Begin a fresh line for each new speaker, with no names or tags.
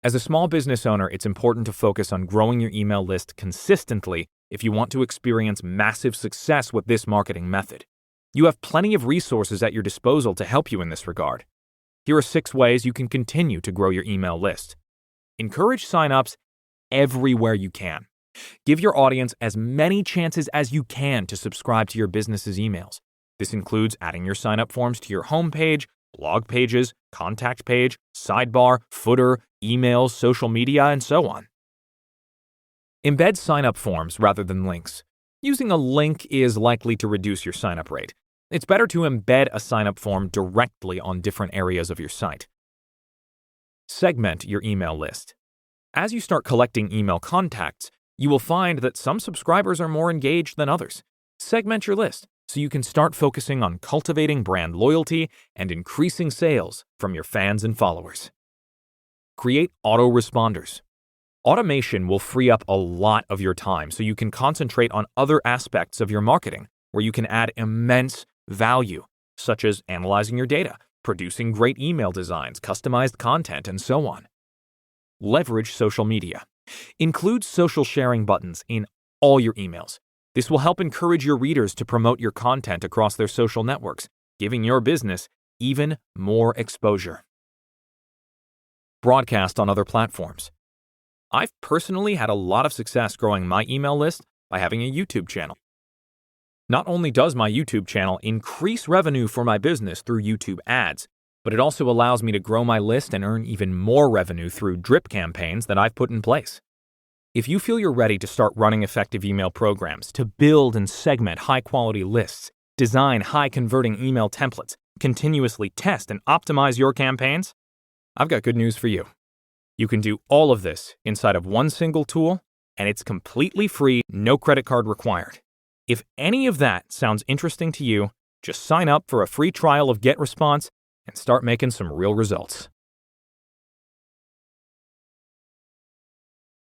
As a small business owner, it's important to focus on growing your email list consistently if you want to experience massive success with this marketing method. You have plenty of resources at your disposal to help you in this regard. Here are 6 ways you can continue to grow your email list. Encourage signups everywhere you can. Give your audience as many chances as you can to subscribe to your business's emails. This includes adding your sign-up forms to your homepage, blog pages, contact page, sidebar, footer, emails, social media, and so on. Embed sign-up forms rather than links. Using a link is likely to reduce your sign-up rate. It's better to embed a sign-up form directly on different areas of your site. Segment your email list. As you start collecting email contacts, you will find that some subscribers are more engaged than others. Segment your list so you can start focusing on cultivating brand loyalty and increasing sales from your fans and followers. Create autoresponders. Automation will free up a lot of your time so you can concentrate on other aspects of your marketing where you can add immense value, such as analyzing your data, producing great email designs, customized content, and so on. Leverage social media. Include social sharing buttons in all your emails. This will help encourage your readers to promote your content across their social networks, giving your business even more exposure. Broadcast on other platforms. I've personally had a lot of success growing my email list by having a YouTube channel. Not only does my YouTube channel increase revenue for my business through YouTube ads, but it also allows me to grow my list and earn even more revenue through drip campaigns that I've put in place. If you feel you're ready to start running effective email programs, to build and segment high-quality lists, design high-converting email templates, continuously test and optimize your campaigns, I've got good news for you. You can do all of this inside of one single tool, and it's completely free, no credit card required. If any of that sounds interesting to you, just sign up for a free trial of GetResponse and start making some real results.